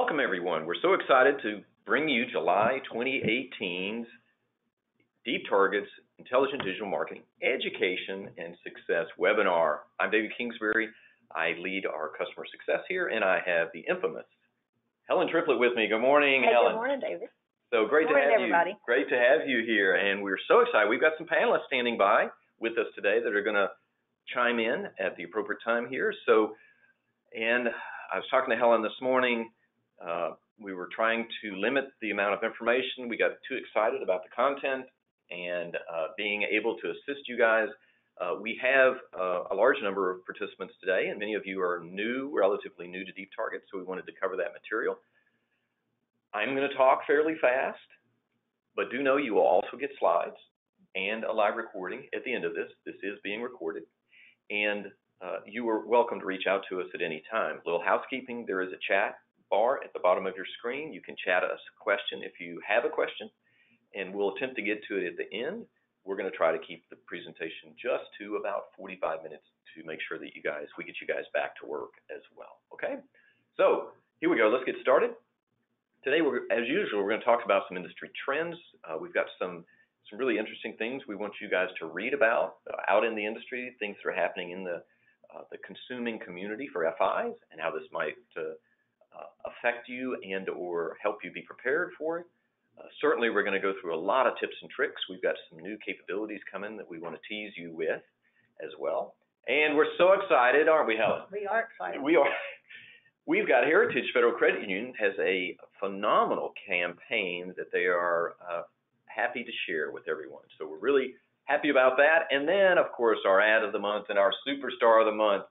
Welcome, everyone. We're so excited to bring you July 2018's DeepTarget's Intelligent Digital Marketing Education and Success webinar. I'm David Kingsbury. I lead our customer success here, and I have the infamous Helen Triplett with me. Good morning, hey, Helen. Good morning, David. So great Good morning, to have everybody. you. Great to have you here, and we're so excited. We've got some panelists standing by with us today that are going to chime in at the appropriate time here. And I was talking to Helen this morning. We were trying to limit the amount of information. We got too excited about the content and being able to assist you guys. We have a large number of participants today, and many of you are relatively new to DeepTarget, so we wanted to cover that material. I'm going to talk fairly fast, but do know you will also get slides and a live recording at the end of this. This is being recorded, and you are welcome to reach out to us at any time. A little housekeeping, there is a chat bar at the bottom of your screen. You can chat us a question if you have a question, and we'll attempt to get to it at the end. We're going to try to keep the presentation just to about 45 minutes to make sure that we get you guys back to work as well. Okay, so here we go. Let's get started. Today, as usual, we're going to talk about some industry trends. We've got some really interesting things we want you guys to read about out in the industry, things that are happening in the consuming community for FIs, and how this might affect you and or help you be prepared for it. Certainly, we're going to go through a lot of tips and tricks. We've got some new capabilities coming that we want to tease you with as well. And we're so excited, aren't we, Helen? We are excited. We are. We've got Heritage Federal Credit Union has a phenomenal campaign that they are happy to share with everyone. So we're really happy about that. And then, of course, our ad of the month and our superstar of the month.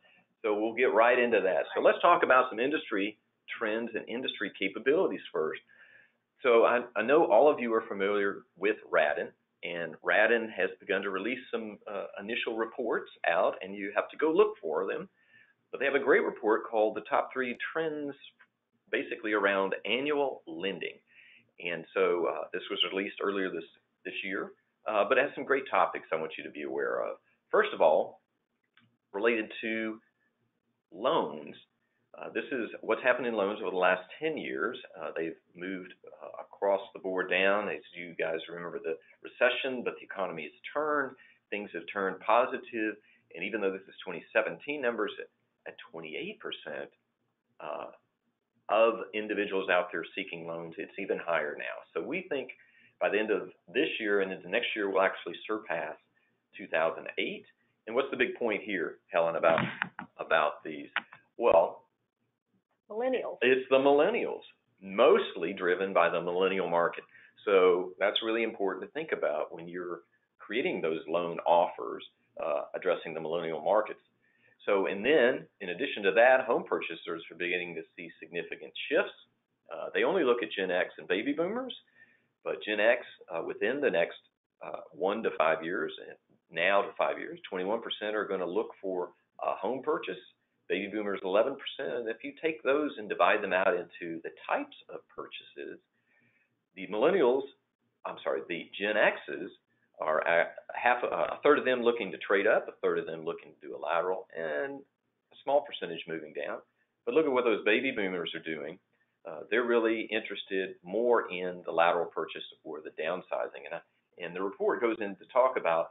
So we'll get right into that. So let's talk about some industry trends and industry capabilities first. So I know all of you are familiar with Radin, and Radin has begun to release some initial reports out, and you have to go look for them. But they have a great report called the Top 3 Trends, basically around annual lending. And so this was released earlier this year, but it has some great topics I want you to be aware of. First of all, related to loans. This is what's happened in loans over the last 10 years. They've moved across the board down. As you guys remember the recession, but the economy has turned. Things have turned positive. And even though this is 2017 numbers, at 28% of individuals out there seeking loans, it's even higher now. So we think by the end of this year and into next year, we'll actually surpass 2008. And what's the big point here, Helen, about these? Well, millennials. It's the millennials, mostly driven by the millennial market. So that's really important to think about when you're creating those loan offers, addressing the millennial markets. So, and then, in addition to that, home purchasers are beginning to see significant shifts. They only look at Gen X and baby boomers, but Gen X, within the next 1 to 5 years, now to 5 years, 21% are going to look for a home purchase. Baby boomers, 11%. And if you take those and divide them out into the types of purchases, the Gen X's are a third of them looking to trade up, a third of them looking to do a lateral, and a small percentage moving down. But look at what those baby boomers are doing. They're really interested more in the lateral purchase or the downsizing. And the report goes in to talk about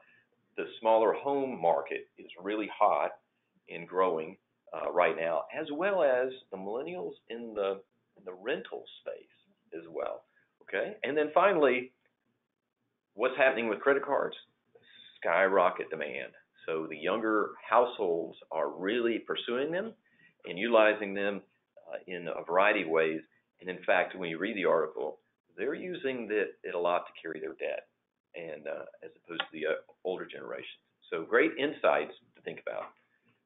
the smaller home market is really hot and growing right now, as well as the millennials in the rental space as well. Okay, and then finally, what's happening with credit cards? Skyrocket demand. So the younger households are really pursuing them and utilizing them in a variety of ways. And in fact, when you read the article, they're using it a lot to carry their debt, and as opposed to the older generations. So great insights to think about.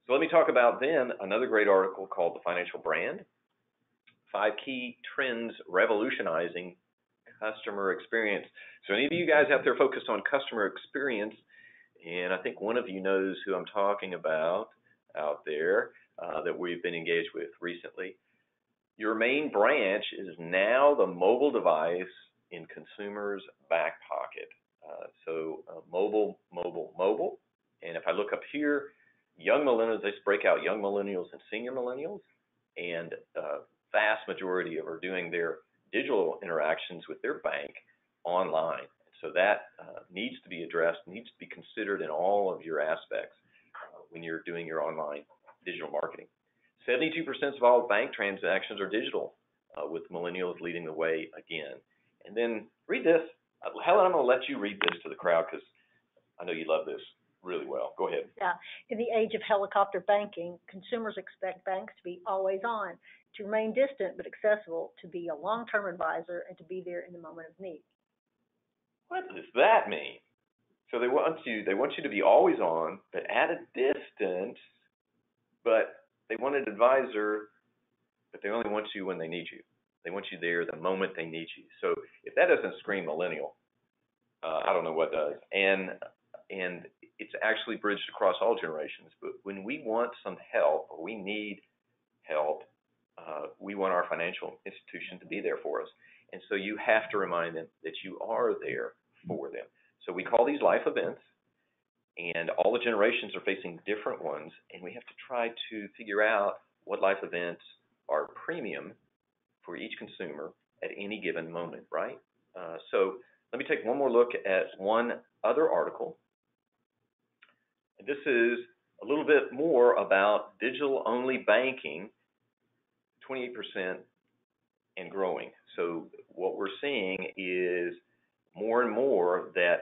So let me talk about then another great article called The Financial Brand, 5 Key Trends Revolutionizing Customer Experience. So any of you guys out there focused on customer experience, and I think one of you knows who I'm talking about out there that we've been engaged with recently. Your main branch is now the mobile device in consumers' back pocket. Mobile. And if I look up here, young millennials, they break out young millennials and senior millennials. And vast majority are doing their digital interactions with their bank online. So that needs to be addressed, needs to be considered in all of your aspects when you're doing your online digital marketing. 72% of all bank transactions are digital, with millennials leading the way again. And then read this. Helen, I'm going to let you read this to the crowd because I know you love this really well. Go ahead. Yeah. In the age of helicopter banking, consumers expect banks to be always on, to remain distant but accessible, to be a long-term advisor, and to be there in the moment of need. What does that mean? So they want you to be always on, but at a distance, but they want an advisor, but they only want you when they need you. They want you there the moment they need you. So if that doesn't scream millennial, I don't know what does. And it's actually bridged across all generations. But when we want some help or we need help, we want our financial institution to be there for us. And so you have to remind them that you are there for them. So we call these life events, and all the generations are facing different ones, and we have to try to figure out what life events are premium for each consumer at any given moment, right? So let me take one more look at one other article. And this is a little bit more about digital-only banking, 28% and growing. So what we're seeing is more and more that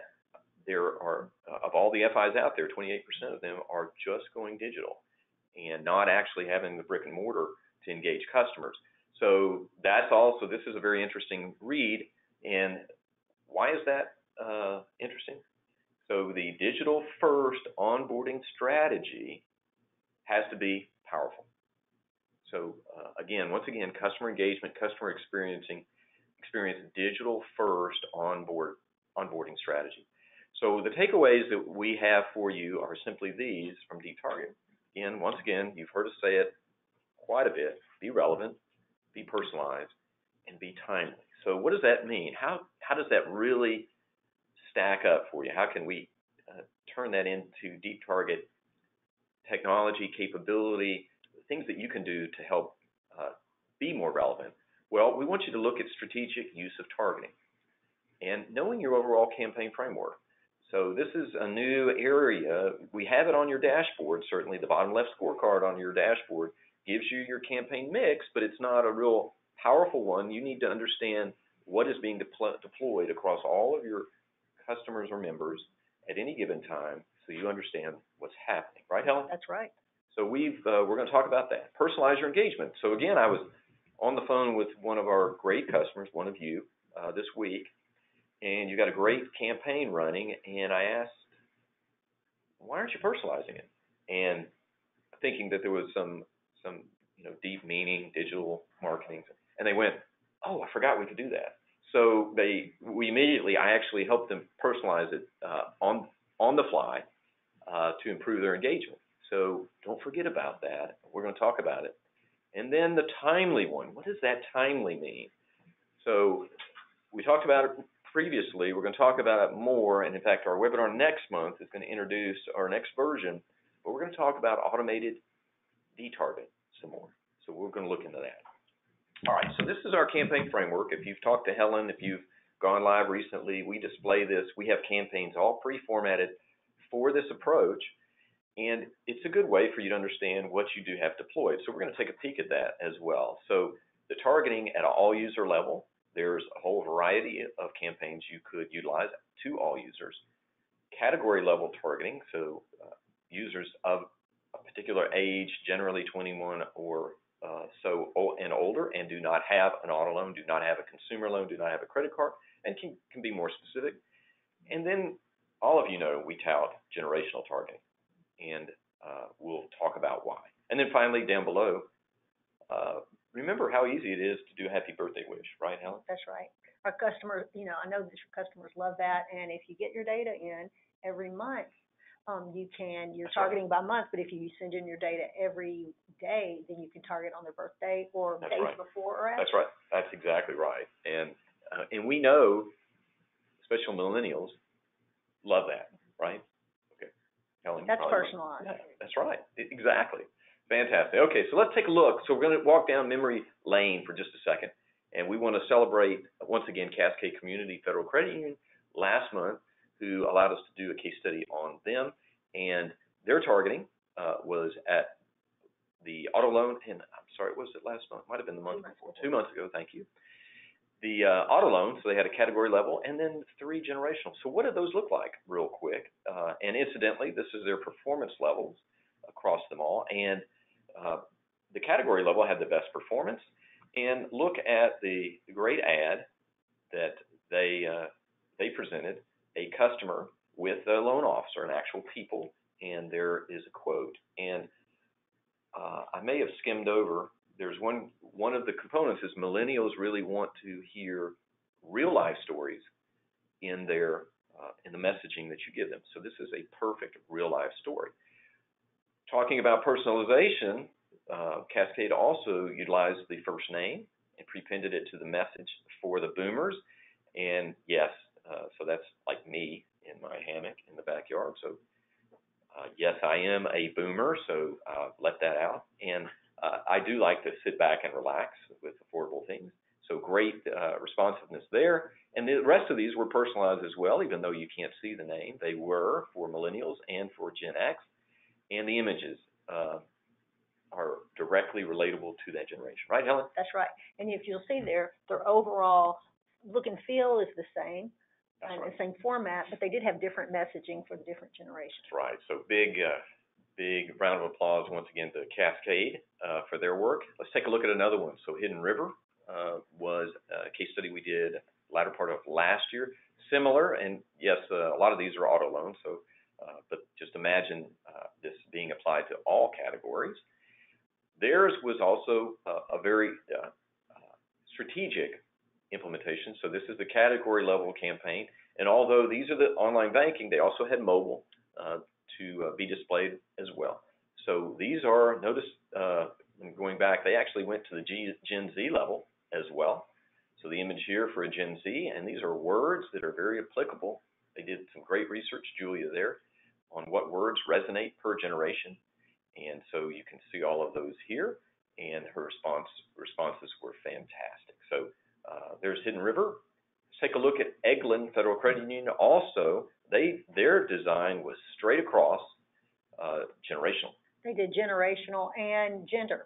there are, of all the FIs out there, 28% of them are just going digital and not actually having the brick and mortar to engage customers. So that's also, this is a very interesting read. And why is that interesting? So the digital first onboarding strategy has to be powerful. So again, once again, customer engagement, customer experience digital first onboarding strategy. So the takeaways that we have for you are simply these from DeepTarget. Again, once again, you've heard us say it quite a bit: be relevant, be personalized, and be timely. So what does that mean? How does that really stack up for you? How can we turn that into DeepTarget technology, capability, things that you can do to help be more relevant? Well, we want you to look at strategic use of targeting and knowing your overall campaign framework. So this is a new area. We have it on your dashboard. Certainly the bottom left scorecard on your dashboard gives you your campaign mix, but it's not a real powerful one. You need to understand what is being deployed across all of your customers or members at any given time, so you understand what's happening. Right, Helen? That's right. So we're going to talk about that. Personalize your engagement. So again, I was on the phone with one of our great customers, one of you, this week, and you got a great campaign running, and I asked, why aren't you personalizing it? And thinking that there was some deep meaning, digital marketing, and they went, oh, I forgot we could do that. So I actually helped them personalize it on the fly to improve their engagement. So don't forget about that. We're going to talk about it. And then the timely one. What does that timely mean? So we talked about it previously. We're going to talk about it more. And in fact, our webinar next month is going to introduce our next version. But we're going to talk about automated DeepTarget some more. So we're going to look into that. All right. So this is our campaign framework. If you've talked to Helen, if you've gone live recently, we display this. We have campaigns all pre-formatted for this approach. And it's a good way for you to understand what you do have deployed. So we're going to take a peek at that as well. So the targeting at an all user level, there's a whole variety of campaigns you could utilize to all users. Category level targeting, so users of a particular age, generally 21 or and older, and do not have an auto loan, do not have a consumer loan, do not have a credit card, and can be more specific. And then all of you know we tout generational targeting. And we'll talk about why. And then finally, down below, remember how easy it is to do a happy birthday wish, right, Helen? That's right. Our customers, I know that your customers love that. And if you get your data in every month, you're targeting by month, but if you send in your data every day, then you can target on their birthday or days before or after. That's right. That's exactly right. And we know, especially millennials, love that, right? Helen, that's personalized. Yeah, that's right. Exactly. Fantastic. Okay, so let's take a look. So we're going to walk down memory lane for just a second, and we want to celebrate, once again, Cascade Community Federal Credit Union last month, who allowed us to do a case study on them, and their targeting was at the auto loan, and I'm sorry, was it last month? Might have been the month before. 2 months ago, thank you. The auto loan, so they had a category level, and then 3 generational. So what did those look like real quick? And incidentally, this is their performance levels across them all, and the category level had the best performance. And look at the great ad that they presented, a customer with a loan officer, an actual people, and there is a quote. And I may have skimmed over. There's one of the components is millennials really want to hear real life stories in their in the messaging that you give them. So this is a perfect real life story. Talking about personalization, Cascade also utilized the first name and prepended it to the message for the boomers. And yes, so that's like me in my hammock in the backyard. So yes, I am a boomer, so let that out. And I do like to sit back and relax with affordable things. So great responsiveness there. And the rest of these were personalized as well, even though you can't see the name. They were for millennials and for Gen X. And the images are directly relatable to that generation. Right, Helen? That's right. And if you'll see there, their overall look and feel is the same. That's and right. the same format, but they did have different messaging for the different generations. That's right. So big round of applause once again to Cascade for their work. Let's take a look at another one. So Hidden River was a case study we did latter part of last year. Similar, and yes, a lot of these are auto loans. So, but just imagine this being applied to all categories. Theirs was also a very strategic implementation. So this is the category level campaign. And although these are the online banking, they also had mobile to be displayed as well. So these are, notice, going back, they actually went to the Gen Z level as well. So the image here for a Gen Z, and these are words that are very applicable. They did some great research, Julia there, on what words resonate per generation. And so you can see all of those here, and her responses were fantastic. So there's Hidden River. Let's take a look at Eglin Federal Credit Union. Also, their design was straight across generational. They did generational and gender.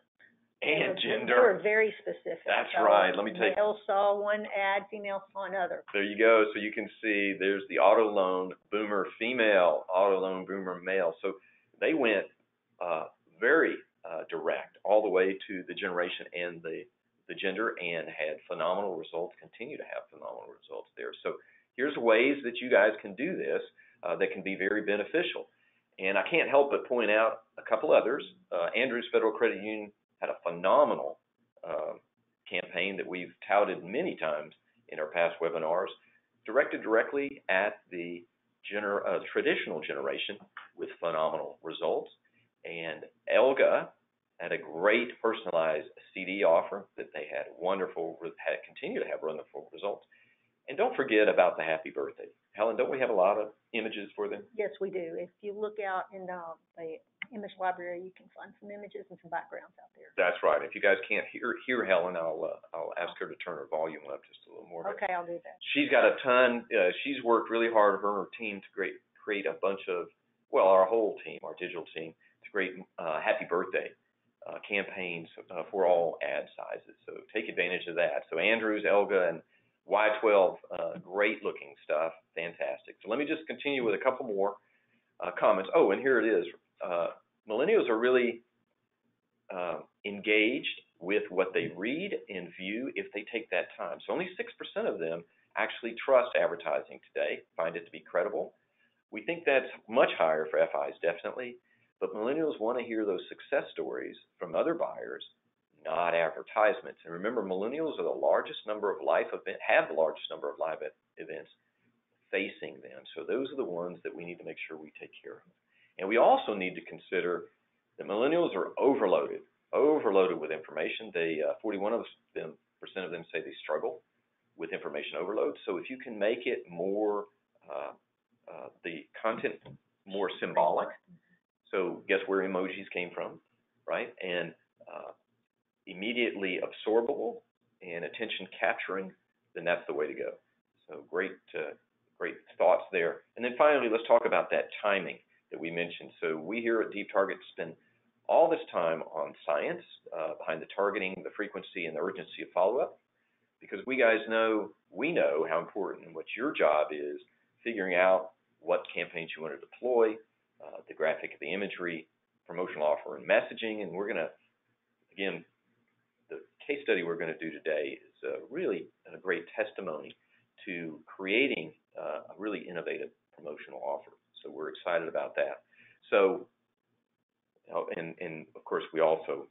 And gender. They were very specific. That's so right. Let me take. Male saw one ad, female saw another. There you go. So you can see there's the auto loan boomer female, auto loan boomer male. So they went very direct all the way to the generation and the gender, and had phenomenal results, continue to have phenomenal results there. So here's ways that you guys can do this that can be very beneficial. And I can't help but point out a couple others. Andrews Federal Credit Union had a phenomenal campaign that we've touted many times in our past webinars, directed directly at the traditional generation with phenomenal results. And Elga had a great personalized CD offer that they had continue to have wonderful results. And don't forget about the happy birthday. Helen, don't we have a lot of images for them? Yes, we do. If you look out in the image library, you can find some images and some backgrounds out there. That's right. If you guys can't hear Helen, I'll ask her to turn her volume up just a little more. Okay, I'll do that. She's got a ton. She's worked really hard, her and her team, to create a bunch of, well, our whole team, our digital team, to create happy birthday campaigns for all ad sizes. So take advantage of that. So Andrews, Elga, and Y12, great looking stuff, fantastic. So let me just continue with a couple more comments. Oh, and here it is. Millennials are really engaged with what they read and view if they take that time. So only 6% of them actually trust advertising today, find it to be credible. We think that's much higher for FIs, definitely, but millennials want to hear those success stories from other buyers, not advertisements. And remember, millennials are the largest number of have the largest number of live events facing them. So those are the ones that we need to make sure we take care of. And we also need to consider that millennials are overloaded with information. 41% of them say they struggle with information overload. So if you can make it more, the content more symbolic. So guess where emojis came from? right? And immediately absorbable and attention capturing, then that's the way to go. So great thoughts there. And then finally, let's talk about that timing that we mentioned. So we here at DeepTarget spend all this time on science behind the targeting, the frequency, and the urgency of follow-up, because we know how important and what your job is, figuring out what campaigns you want to deploy, the graphic, the imagery, promotional offer, and messaging. And we're going to, again, the case study we're going to do today is really a great testimony to creating a really innovative promotional offer. So we're excited about that. So, and of course, we also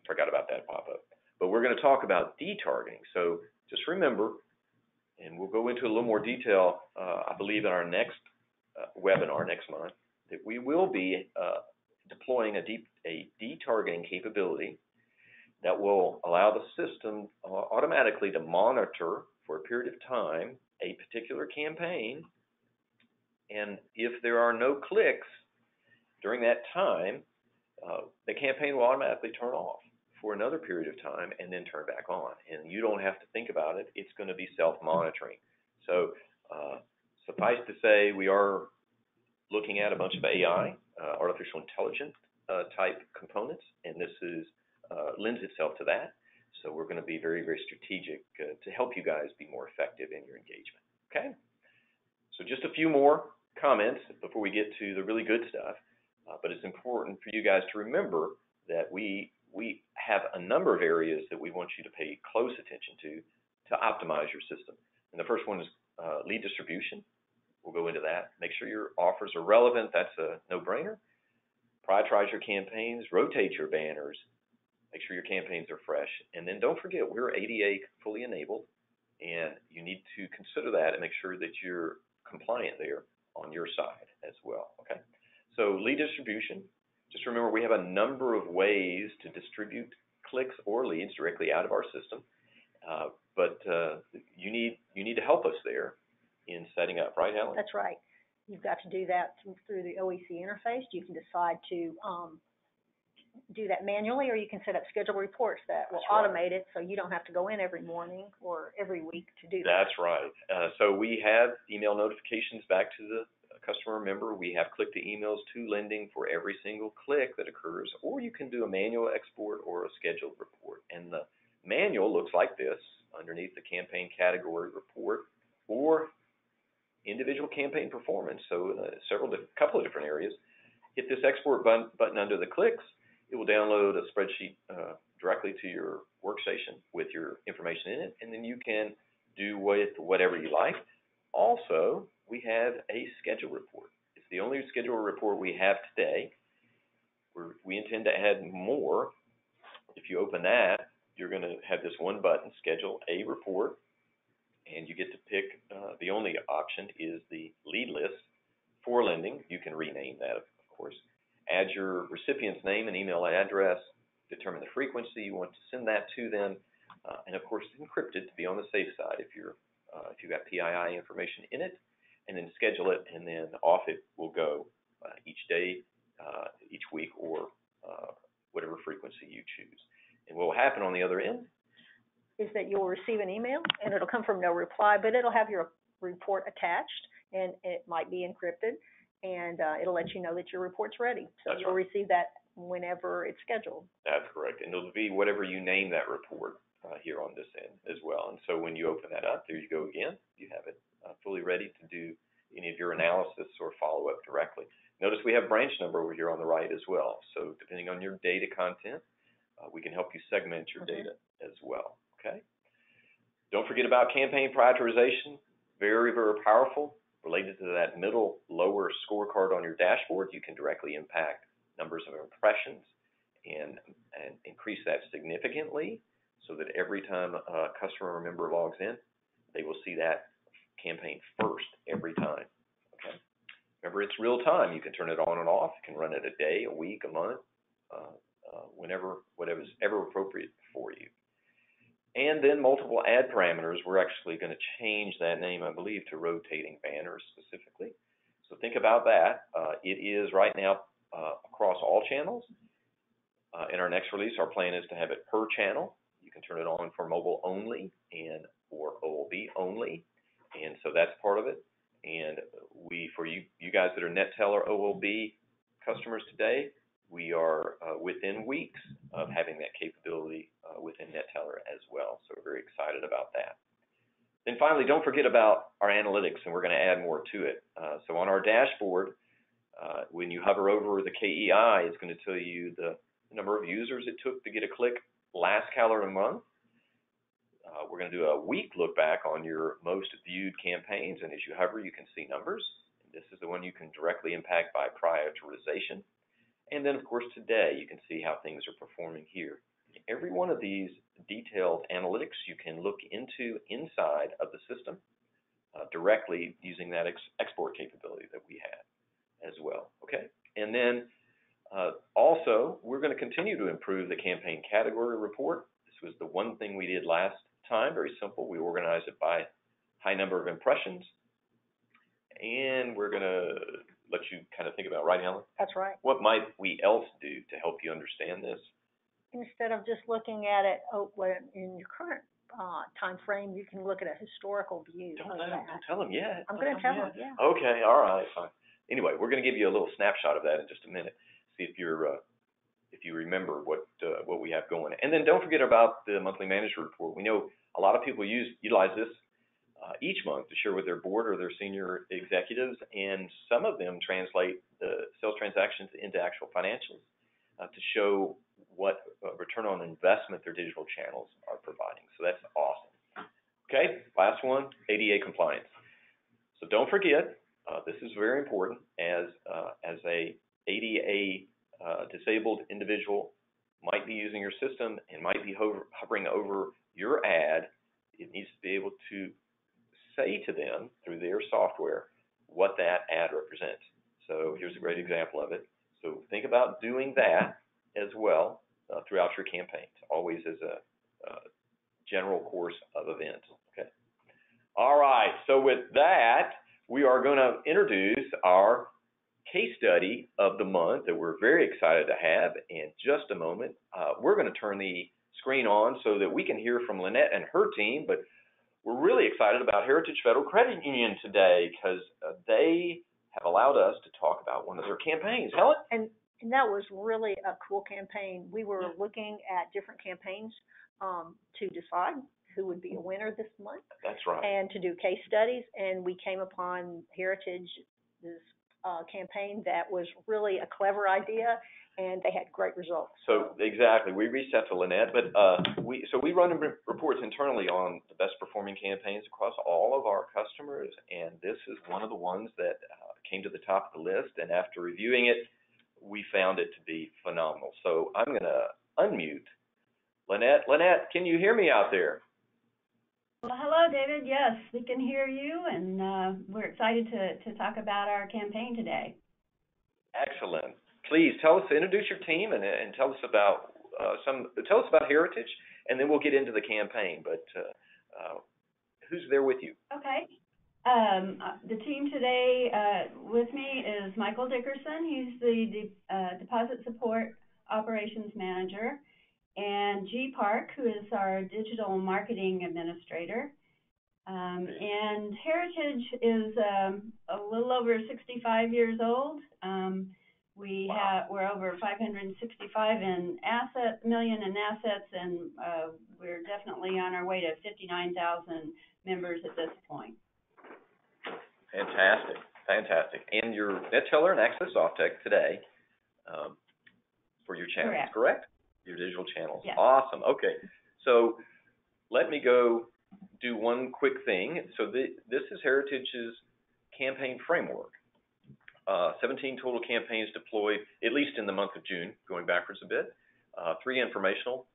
forgot about that pop-up. But we're going to talk about detargeting. So just remember, and we'll go into a little more detail, I believe, in our next webinar next month, that we will be deploying a detargeting capability that will allow the system automatically to monitor for a period of time a particular campaign, and if there are no clicks during that time, the campaign will automatically turn off for another period of time and then turn back on. And you don't have to think about it. It's going to be self-monitoring. So suffice to say, we are looking at a bunch of AI, artificial intelligence type components, and this lends itself to that. So we're going to be very, very strategic to help you guys be more effective in your engagement. Okay? So just a few more comments before we get to the really good stuff. But it's important for you guys to remember that we have a number of areas that we want you to pay close attention to optimize your system. And the first one is lead distribution. We'll go into that. Make sure your offers are relevant. That's a no-brainer. Prioritize your campaigns. Rotate your banners. Make sure your campaigns are fresh. And then don't forget, we're ADA fully enabled, and you need to consider that and make sure that you're compliant there on your side as well. Okay? So lead distribution. Just remember, we have a number of ways to distribute clicks or leads directly out of our system, but you need to help us there in setting up, right, Helen? That's right. You've got to do that through the OEC interface. You can decide to do that manually, or you can set up scheduled reports that will automate it, so you don't have to go in every morning or every week to do that. That's right. So we have email notifications back to the customer member. We have click to emails to lending for every single click that occurs, or you can do a manual export or a scheduled report. And the manual looks like this underneath the campaign category report or individual campaign performance. So couple of different areas. Hit this export button under the clicks. It will download a spreadsheet directly to your workstation with your information in it, and then you can do with whatever you like. Also, we have a schedule report. It's the only schedule report we have today. We intend to add more. If you open that, you're going to have this one button, Schedule a Report, and you get to pick, the only option is the lead list for lending. You can rename that, of course. Add your recipient's name and email address, determine the frequency you want to send that to them, and of course encrypt it to be on the safe side if you've got PII information in it, and then schedule it, and then off it will go each day, each week, or whatever frequency you choose. And what will happen on the other end is that you'll receive an email, and it'll come from no reply, but it'll have your report attached, and it might be encrypted, and it'll let you know that your report's ready. So you'll receive that whenever it's scheduled. That's correct. And it'll be whatever you name that report here on this end as well. And so when you open that up, there you go again. You have it fully ready to do any of your analysis or follow-up directly. Notice we have branch number over here on the right as well. So depending on your data content, we can help you segment your data as well. Okay. Don't forget about campaign prioritization. Very, very powerful. Related to that middle lower scorecard on your dashboard, you can directly impact numbers of impressions and increase that significantly so that every time a customer or member logs in, they will see that campaign first every time. Okay. Remember, it's real time. You can turn it on and off. You can run it a day, a week, a month, whatever's ever appropriate for you. And then multiple ad parameters. We're actually going to change that name, I believe, to rotating banners specifically. So think about that. It is right now across all channels. In our next release, our plan is to have it per channel. You can turn it on for mobile only and for OLB only, and so that's part of it. And for you guys that are NetTeller OLB customers today, we are within weeks of having that capability within NetTeller as well. So we're very excited about that. Then finally, don't forget about our analytics, and we're going to add more to it. So on our dashboard, when you hover over the KEI, it's going to tell you the number of users it took to get a click last calendar month. We're going to do a week look back on your most viewed campaigns, and as you hover, you can see numbers. This is the one you can directly impact by prioritization. And then, of course, today you can see how things are performing here. Every one of these detailed analytics you can look into inside of the system directly using that export capability that we have as well. Okay, and then also we're going to continue to improve the campaign category report. This was the one thing we did last time. Very simple. We organized it by high number of impressions, and we're going to let you kind of think about, right, Helen? That's right. What might we else do to help you understand this? Instead of just looking at it in your current time frame, you can look at a historical view. Don't tell them yet. I'm going to tell them, yeah. Okay, all right, fine. Anyway, we're going to give you a little snapshot of that in just a minute. See if you remember what we have going. And then don't forget about the monthly manager report. We know a lot of people utilize this each month to share with their board or their senior executives, and some of them translate the sales transactions into actual financials to show what return on investment their digital channels are providing. So that's awesome. Okay, last one, ADA compliance. So don't forget, this is very important. As a ADA disabled individual might be using your system and might be hovering over your ad, it needs to be able to say to them through their software what that ad represents. So here's a great example of it. So think about doing that as well throughout your campaigns, always as a general course of events. Okay. All right. So with that, we are going to introduce our case study of the month that we're very excited to have in just a moment. We're going to turn the screen on so that we can hear from Lynette and her team, but we're really excited about Heritage Federal Credit Union today because they have allowed us to talk about one of their campaigns. Helen? And that was really a cool campaign. We were looking at different campaigns to decide who would be a winner this month. That's right. And to do case studies, and we came upon Heritage's campaign that was really a clever idea, and they had great results. So exactly, we reached out to Lynette, but we run reports internally on the best performing campaigns across all of our customers, and this is one of the ones that came to the top of the list. And after reviewing it, we found it to be phenomenal. So I'm going to unmute Lynette. Lynette, can you hear me out there? Well, hello, David. Yes, we can hear you, and we're excited to talk about our campaign today. Excellent. Please introduce your team, and tell us about Heritage, and then we'll get into the campaign. But who's there with you? Okay. The team today with me is Michael Dickerson. He's the Deposit Support Operations Manager, and G. Park, who is our Digital Marketing Administrator. And Heritage is a little over 65 years old. We're over 565 million in assets, and we're definitely on our way to 59,000 members at this point. Fantastic. And you're NetTeller and Access Softtech today for your channels, correct? Your digital channels. Yes. Awesome. Okay. So let me go do one quick thing. So this is Heritage's campaign framework. 17 total campaigns deployed, at least in the month of June, going backwards a bit. 3 informational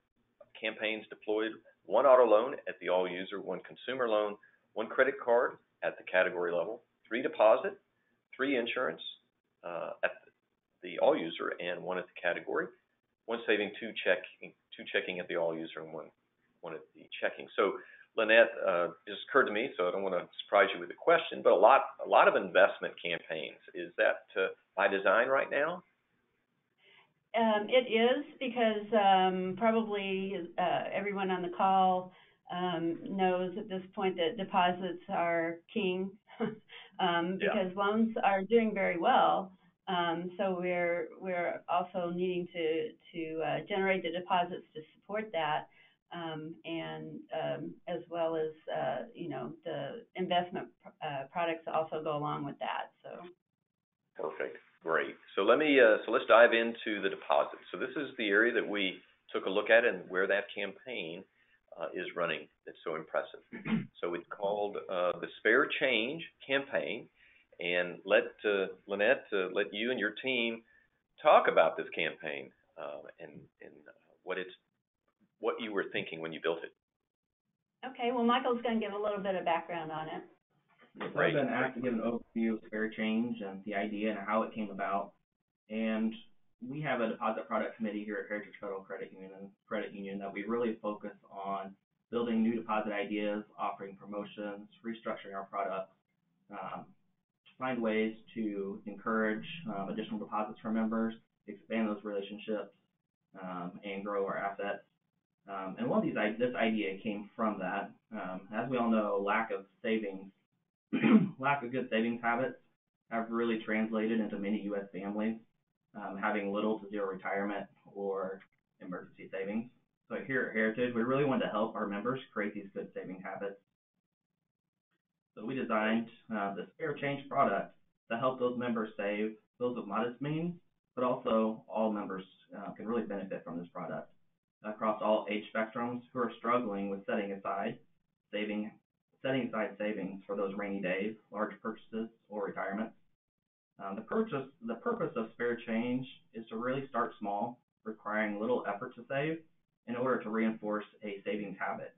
campaigns deployed, 1 auto loan at the all user, 1 consumer loan, 1 credit card at the category level, 3 deposit, 3 insurance at the all user, and 1 at the category, 1 saving, 2 checking at the all user, and 1 at the checking. So Lynette, it just occurred to me, so I don't want to surprise you with a question, but a lot of investment campaigns. Is that by design right now? It is because probably everyone on the call knows at this point that deposits are king because loans are doing very well. So we're also needing to generate the deposits to support that, and as well as the investment products also go along with that. So. Perfect. Great. So let's dive into the deposit. So this is the area that we took a look at and where that campaign is running. That's so impressive. So it's called the Spare Change campaign. And Lynette, let you and your team talk about this campaign and what you were thinking when you built it. Okay. Well, Michael's going to give a little bit of background on it. Yes, I've been asked to give an overview of Spare Change and the idea and how it came about. And we have a deposit product committee here at Heritage Federal Credit Union that we really focus on building new deposit ideas, offering promotions, restructuring our products, to find ways to encourage additional deposits from members, expand those relationships, and grow our assets. And one of this idea came from that. As we all know, lack of good savings habits have really translated into many U.S. families having little to zero retirement or emergency savings. So here at Heritage, we really wanted to help our members create these good saving habits. So we designed the Spare Change product to help those members save, those with modest means, but also all members can really benefit from this product across all age spectrums who are struggling with setting aside savings for those rainy days, large purchases, or retirement. The purpose of Spare Change is to really start small, requiring little effort to save in order to reinforce a savings habit,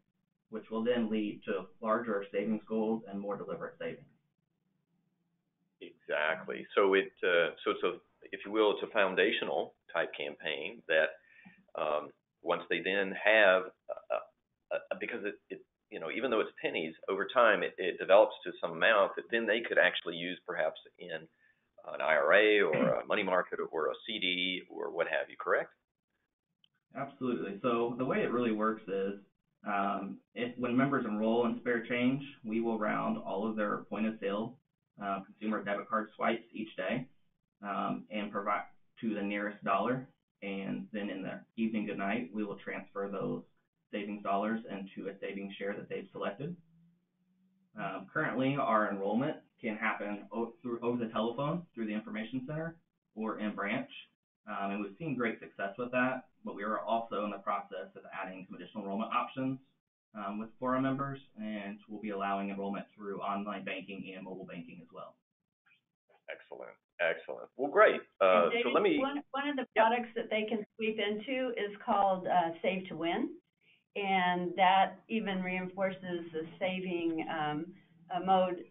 which will then lead to larger savings goals and more deliberate savings. Exactly. So it's if you will, it's a foundational type campaign that once they then have, because it even though it's pennies, over time it develops to some amount that then they could actually use perhaps in an IRA or a money market or a CD or what have you, correct? Absolutely. So the way it really works is when members enroll in Spare Change, we will round all of their point of sale consumer debit card swipes each day and provide to the nearest dollar. And then in the evening good night, we will transfer those savings dollars into a savings share that they've selected. Currently, our enrollment can happen over the telephone through the information center or in branch, and we've seen great success with that. But we are also in the process of adding some additional enrollment options for our members, and we'll be allowing enrollment through online banking and mobile banking as well. Excellent. Well, great. So let me. One of the products that they can sweep into is called Save to Win. And that even reinforces the saving mode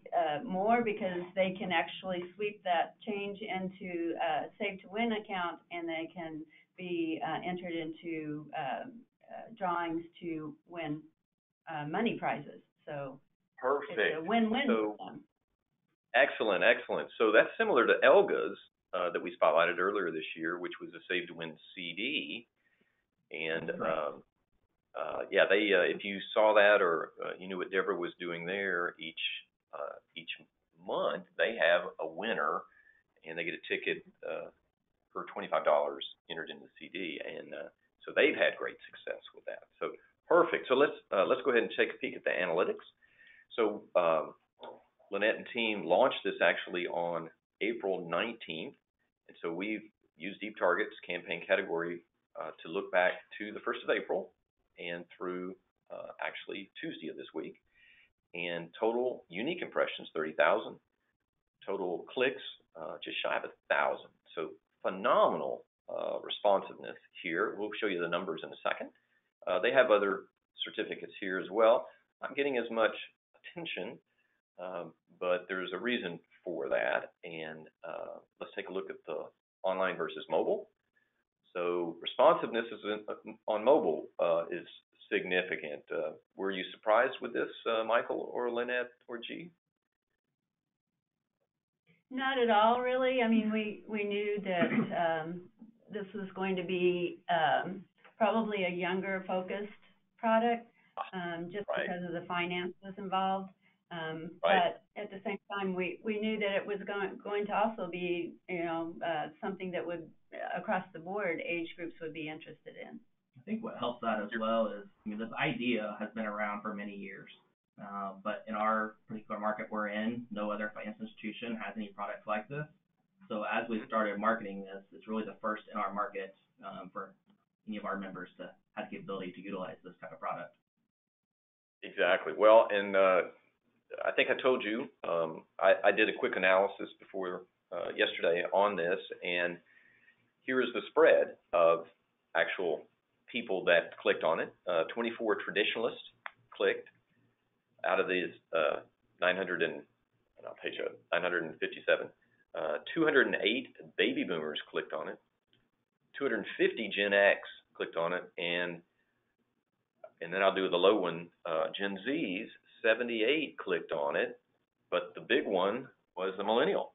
more because they can actually sweep that change into a Save to Win account, and they can be entered into drawings to win money prizes. So perfect. It's a win-win for them. Excellent. So that's similar to Elga's that we spotlighted earlier this year, which was a Save to Win CD. And if you saw that or you knew what Deborah was doing there, each month they have a winner, and they get a ticket for $25 entered in the CD, and so they've had great success with that. So perfect. So let's go ahead and take a peek at the analytics. So Lynette and team launched this actually on April 19th, and so we've used DeepTarget's campaign category to look back to the 1st of April and through actually Tuesday of this week. And total unique impressions, 30,000. Total clicks, just shy of 1,000. So phenomenal responsiveness here. We'll show you the numbers in a second. They have other certificates here as well. Not getting as much attention, but there's a reason for that. And let's take a look at the online versus mobile. So responsiveness on mobile is significant. Were you surprised with this, Michael or Lynette or G? Not at all, really. I mean, we knew that this was going to be probably a younger focused product, just Right. because of the finances involved. Right. But at the same time, we knew that it was going to also be, something that would, across the board, age groups would be interested in. I think what helps that as well is, this idea has been around for many years, but in our particular market we're in, no other financial institution has any products like this. So as we started marketing this, it's really the first in our market for any of our members to have the capability to utilize this type of product. Exactly. Well, and I think I told you, I did a quick analysis before yesterday on this, and here is the spread of actual people that clicked on it. 24 traditionalists clicked out of these 957. 208 baby boomers clicked on it. 250 Gen X clicked on it, and then I'll do the low one. Gen Zs, 78 clicked on it, but the big one was the millennial.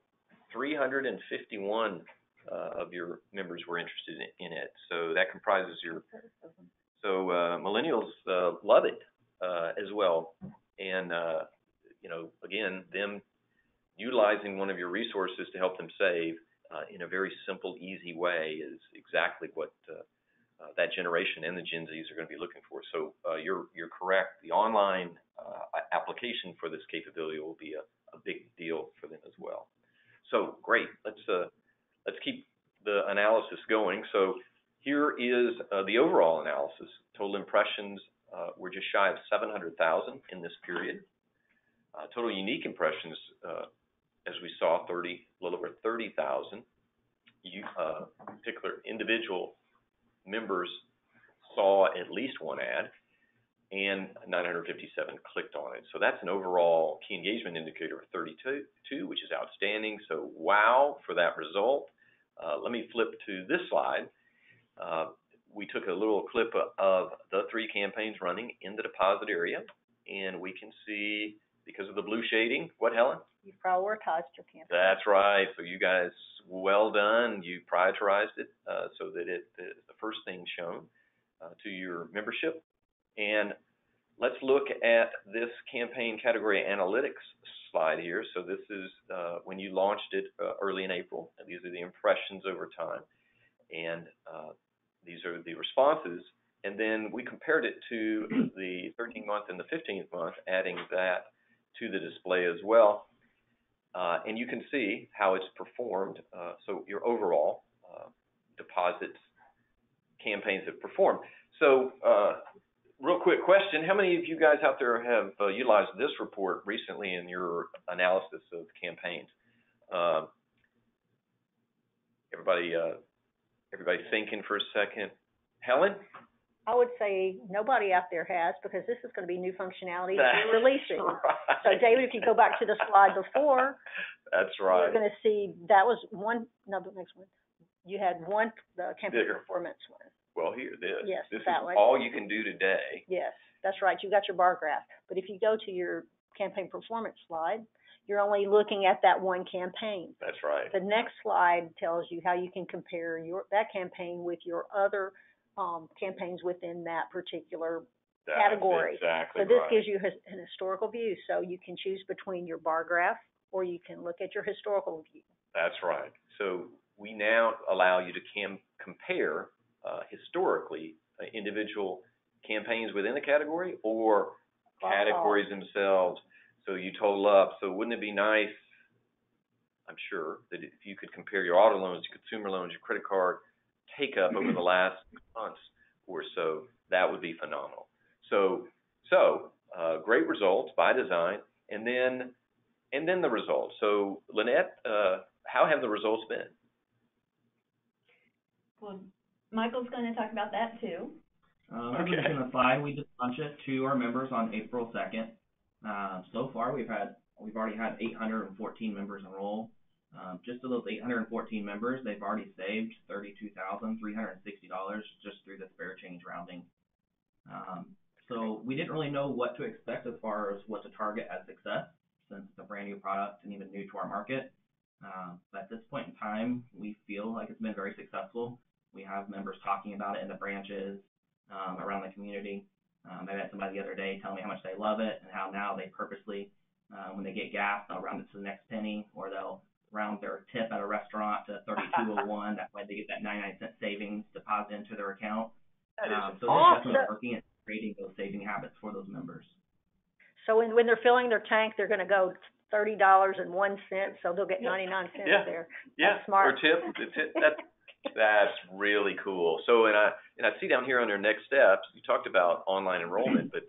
351 of your members were interested in it. So that comprises your. So millennials love it as well, and again, them utilizing one of your resources to help them save in a very simple, easy way is exactly what that generation and the Gen Zs are going to be looking for. So you're correct. The online application for this capability will be a big deal for them as well. So great. Let's keep the analysis going. So here is the overall analysis. Total impressions were just shy of 700,000 in this period. Total unique impressions, as we saw, a little over 30,000. Particular individual members saw at least one ad, and 957 clicked on it. So that's an overall key engagement indicator of 32, which is outstanding. So wow for that result. Let me flip to this slide. We took a little clip of the 3 campaigns running in the deposit area, and we can see, because of the blue shading, what, Helen? You prioritized your campaign. That's right. So you guys, well done. You prioritized it so that it's the first thing shown to your membership. And let's look at this campaign category analytics slide here. So this is when you launched it early in April. And these are the impressions over time. And these are the responses. And then we compared it to the 13th month and the 15th month, adding that to the display as well. And you can see how it's performed. So your overall deposits campaigns have performed. So real quick question, how many of you guys out there have utilized this report recently in your analysis of campaigns? Everybody thinking for a second. Helen? I would say nobody out there has, because this is going to be new functionality that you're releasing. Right. So David, if you go back to the slide before, that's right. you're going to see that was one. No, the next one. You had one, the campaign performance one. Well, here, Yes, this that is one. all you can do today. Yes, that's right. You got your bar graph. But if you go to your campaign performance slide, you're only looking at that one campaign. That's right. The next slide tells you how you can compare that campaign with your other campaigns within that particular category. Exactly. So this right. gives you an historical view. So you can choose between your bar graph, or you can look at your historical view. That's right. So we now allow you to compare historically individual campaigns within the category or categories themselves. So you total up. So wouldn't it be nice, I'm sure, that if you could compare your auto loans, your consumer loans, your credit card take up over the last months or so, that would be phenomenal. So great results by design, and then the results. So Lynette, how have the results been? Well, Michael's going to talk about that too. As we mentioned on the slide, we just launched it to our members on April 2nd. So far, we've already had 814 members enroll. Just of those 814 members, they've already saved $32,360 just through this fair change rounding. So we didn't really know what to expect as far as what to target as success, since it's a brand new product and even new to our market. But at this point in time, we feel like it's been very successful. We have members talking about it in the branches, around the community. I met somebody the other day telling me how much they love it and how now they purposely, when they get gas, they'll round it to the next penny, or they'll round their tip at a restaurant to 32.01. That way they get that 99-cent savings deposit into their account. That is So awesome. it's definitely working and creating those saving habits for those members. So when they're filling their tank, they're gonna go $30.01, so they'll get 99 cents Yeah. there. Yeah, That's smart. or tip. That's really cool. So, and I see down here under next steps, you talked about online enrollment, but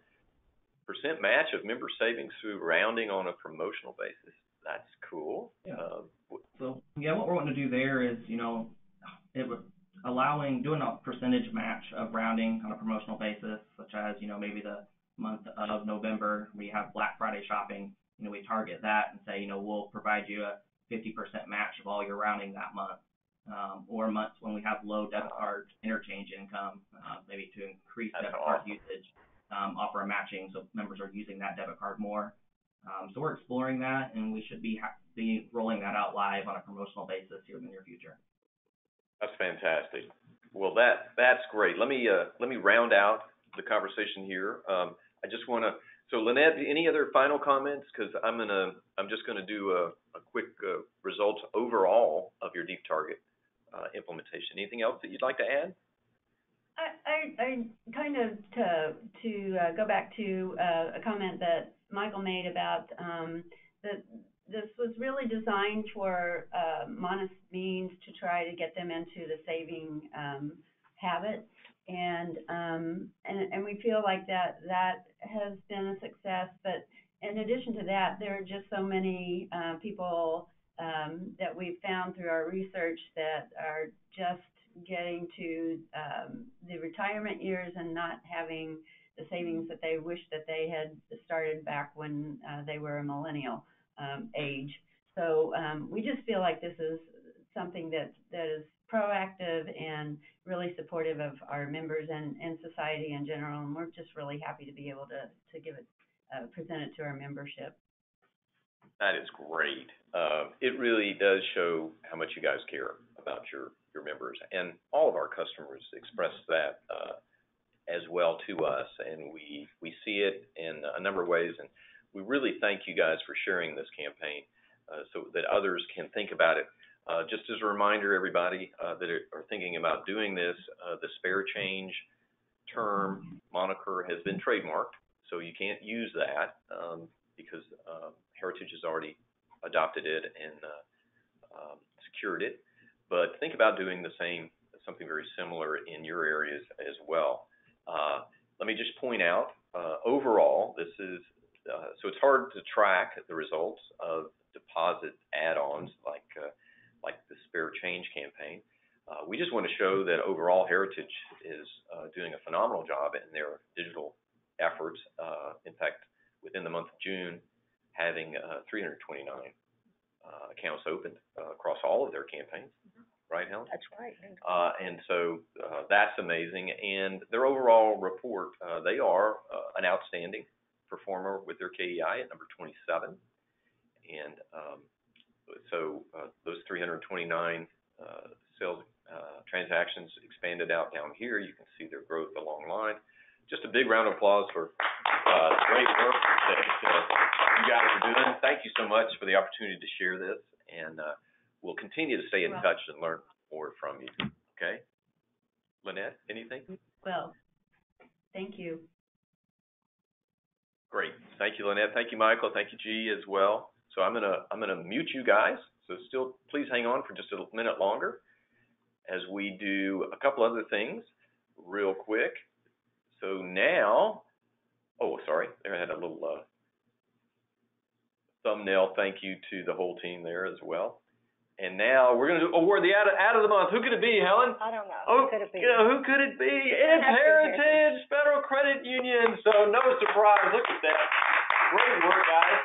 percent match of member savings through rounding on a promotional basis. That's cool. Yeah. So what we're wanting to do there is, it would doing a percentage match of rounding on a promotional basis, such as, maybe the month of November, we have Black Friday shopping. We target that and say, we'll provide you a 50% match of all your rounding that month. Or months when we have low debit card interchange income, maybe to increase debit card usage, offer a matching so members are using that debit card more. So we're exploring that, and we should be rolling that out live on a promotional basis here in the near future. That's fantastic. Well, that's great. Let me round out the conversation here. I just want to. So, Lynette, any other final comments? Because I'm just gonna do a quick results overall of your DeepTarget implementation. Anything else that you'd like to add? I kind of to go back to a comment that Michael made about that this was really designed for modest means to try to get them into the saving habit, and we feel like that has been a success. But in addition to that, there are just so many people that we've found through our research that are just getting to the retirement years and not having the savings that they wish that they had started back when they were a millennial age. So we just feel like this is something that is proactive and really supportive of our members and society in general, and we're just really happy to be able to give it, present it to our membership. That is great. It really does show how much you guys care about your members, and all of our customers express that as well to us, and we see it in a number of ways, and we really thank you guys for sharing this campaign so that others can think about it. Just as a reminder, everybody that are thinking about doing this, the spare change term moniker has been trademarked, so you can't use that because Heritage has already adopted it and secured it. But think about doing the same, something very similar in your areas as well. Let me just point out, overall, this is, so it's hard to track the results of deposit add-ons like the spare change campaign. We just want to show that overall Heritage is doing a phenomenal job in their digital efforts. In fact, within the month of June, having 329 accounts opened across all of their campaigns. Right, Helen? That's right. And so that's amazing. And their overall report, they are an outstanding performer with their KEI at number 27. And so those 329 sales transactions expanded out down here. You can see their growth along the line. Just a big round of applause for the great work that you guys are doing. Thank you so much for the opportunity to share this. And we'll continue to stay in touch and learn more from you. Okay? Lynette, anything? Well, thank you. Great. Thank you, Lynette. Thank you, Michael. Thank you, G, as well. So I'm gonna mute you guys. So still, please hang on for just a minute longer as we do a couple other things real quick. So now, oh, sorry, there I had a little thumbnail thank you to the whole team there as well. And now we're going to award the out of the month. Who could it be, Helen? I don't know. Oh, Who could it be? Who could it be? It's Heritage Federal Credit Union. So no surprise. Look at that. Great work, guys.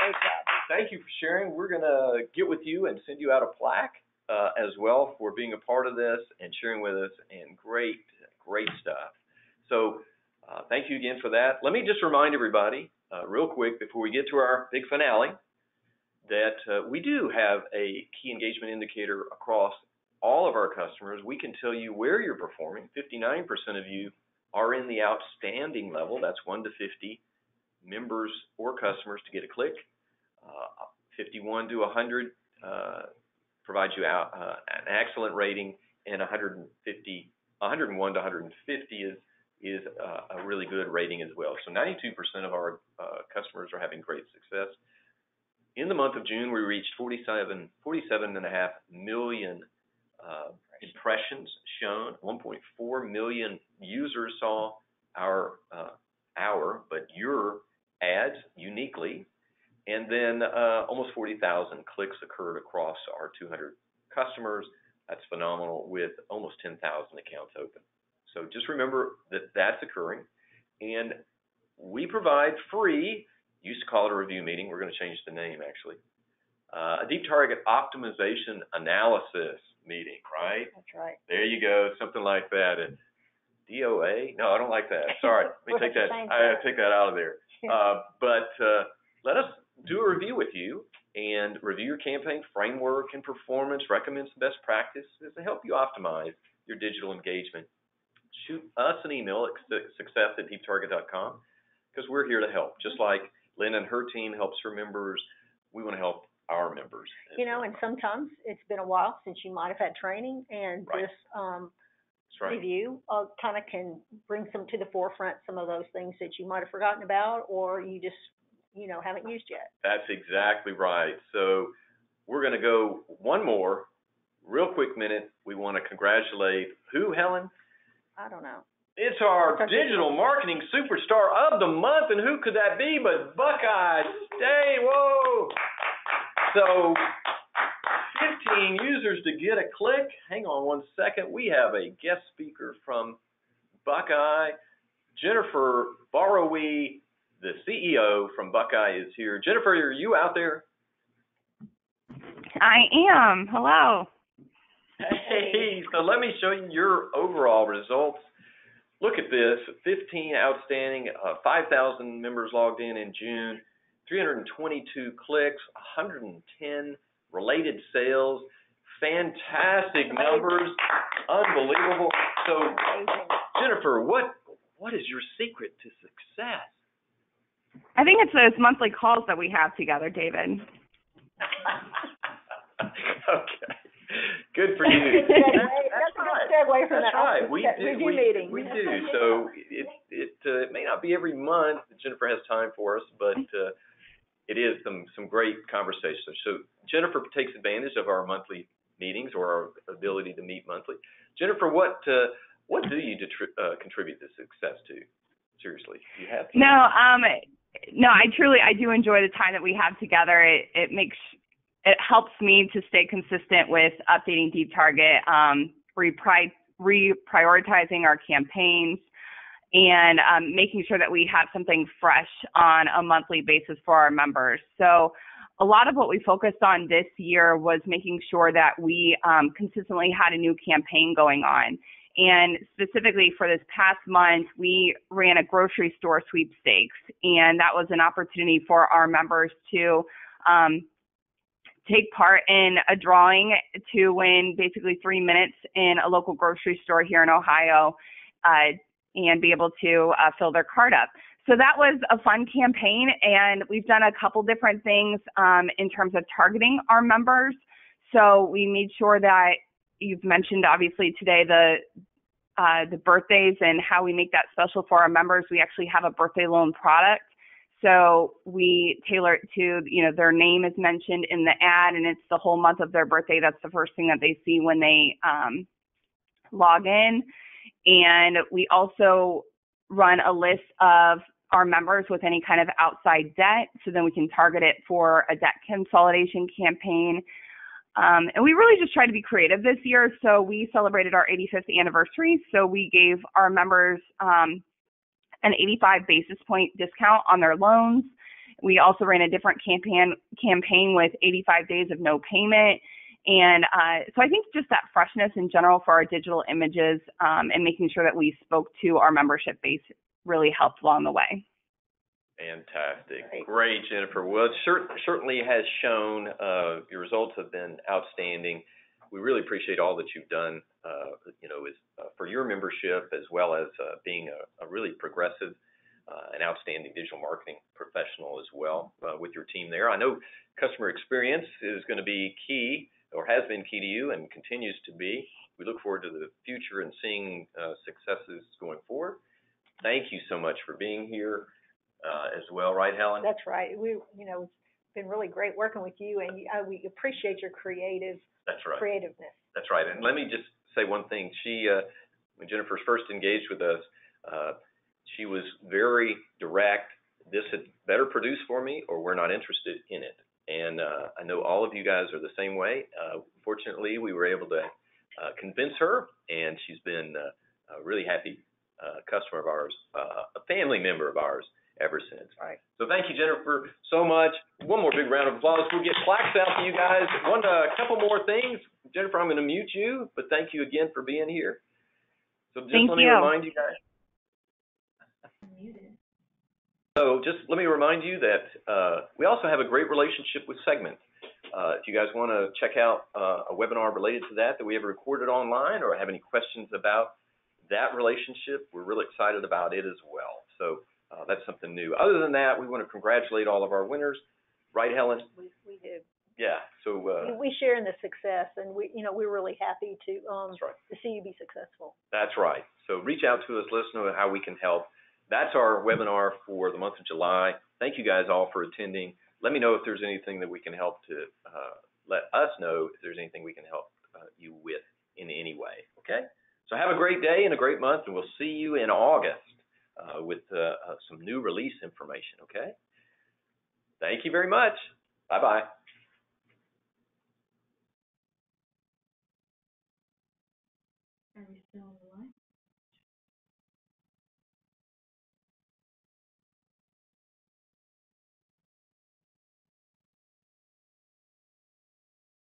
Great job. Thank you for sharing. We're going to get with you and send you out a plaque as well for being a part of this and sharing with us. And great stuff. So thank you again for that. Let me just remind everybody real quick before we get to our big finale that we do have a key engagement indicator across all of our customers, we can tell you where you're performing. 59% of you are in the outstanding level. That's 1 to 50 members or customers to get a click. 51 to 100 provides you an excellent rating, and 101 to 150 is a really good rating as well. So 92% of our customers are having great success. In the month of June, we reached 47.5 million impressions shown. 1.4 million users saw but your ads uniquely. And then almost 40,000 clicks occurred across our 200 customers. That's phenomenal, with almost 10,000 accounts open. So just remember that that's occurring. And we provide free, used to call it a review meeting, we're going to change the name actually, a DeepTarget optimization analysis meeting, right? That's right. There you go, something like that. DOA? No, I don't like that. Sorry, let me take that. I take that out of there. But let us do a review with you and review your campaign framework and performance, recommend some best practices to help you optimize your digital engagement. Shoot us an email at success@deeptarget.com, because we're here to help. Just like Lynn and her team helps her members, we want to help our members. You know, and sometimes it's been a while since you might have had training, and this review kind of can bring some to the forefront, some of those things that you might have forgotten about, or you just, haven't used yet. That's exactly right. So we're going to go one more real quick minute. We want to congratulate who, Helen? I don't know. It's our digital marketing superstar of the month, and who could that be but Buckeye State? Whoa! So 15 users to get a click. Hang on one second. We have a guest speaker from Buckeye. Jennifer Borrowe, the CEO from Buckeye, is here. Jennifer, are you out there? I am. Hello. Hey, so let me show you your overall results. Look at this, 15 outstanding, 5,000 members logged in June, 322 clicks, 110 related sales, fantastic numbers, unbelievable. So, Jennifer, what is your secret to success? I think it's those monthly calls that we have together, David. Okay. Good for you. That's a good segue from that review meeting. We do. So it may not be every month that Jennifer has time for us, but it is some great conversations. So Jennifer takes advantage of our monthly meetings, or our ability to meet monthly. Jennifer, what do you contribute to success to? Seriously, do you have? No, I do enjoy the time that we have together. It helps me to stay consistent with updating DeepTarget, reprioritizing our campaigns, and making sure that we have something fresh on a monthly basis for our members. So a lot of what we focused on this year was making sure that we consistently had a new campaign going on. And specifically for this past month, we ran a grocery store sweepstakes, and that was an opportunity for our members to take part in a drawing to win basically 3 minutes in a local grocery store here in Ohio, and be able to fill their cart up. So that was a fun campaign, and we've done a couple different things in terms of targeting our members. So we made sure that you've mentioned obviously today the birthdays and how we make that special for our members. We actually have a birthday loan product. So we tailor it to, their name is mentioned in the ad, and it's the whole month of their birthday. That's the first thing that they see when they log in. And we also run a list of our members with any kind of outside debt, so then we can target it for a debt consolidation campaign. And we really just tried to be creative this year. So we celebrated our 85th anniversary. So we gave our members an 85 basis point discount on their loans. We also ran a different campaign with 85 days of no payment. And so I think just that freshness in general for our digital images and making sure that we spoke to our membership base really helped along the way. Fantastic. Great, Jennifer. Well, it certainly has shown your results have been outstanding. we really appreciate all that you've done, for your membership, as well as being a really progressive and outstanding digital marketing professional as well with your team there. I know customer experience is going to be key, or has been key to you and continues to be. We look forward to the future and seeing successes going forward. Thank you so much for being here as well, right, Helen? That's right. It's been really great working with you, and we appreciate your creativeness. That's right. And let me just say one thing. When Jennifer first engaged with us, she was very direct. This had better produce for me, or we're not interested in it. And I know all of you guys are the same way. Fortunately, we were able to convince her, and she's been a really happy customer of ours, a family member of ours ever since. All right. So thank you, Jennifer, so much. One more big round of applause. We'll get plaques out to you guys. A couple more things. Jennifer, I'm going to mute you, but thank you again for being here. So just let me remind you guys. So just let me remind you that we also have a great relationship with Segment. If you guys want to check out a webinar related to that we have recorded online, or have any questions about that relationship, we're really excited about it as well. So that's something new. Other than that, we want to congratulate all of our winners. Right, Helen? We do. Yeah. So we share in the success, and we're really happy to that's right. to see you be successful. That's right. So reach out to us. Let us know how we can help. That's our webinar for the month of July. Thank you guys all for attending. Let me know if there's anything that we can help to let us know if there's anything we can help you with in any way. Okay? So have a great day and a great month, and we'll see you in August with some new release information. Okay? Thank you very much. Bye-bye.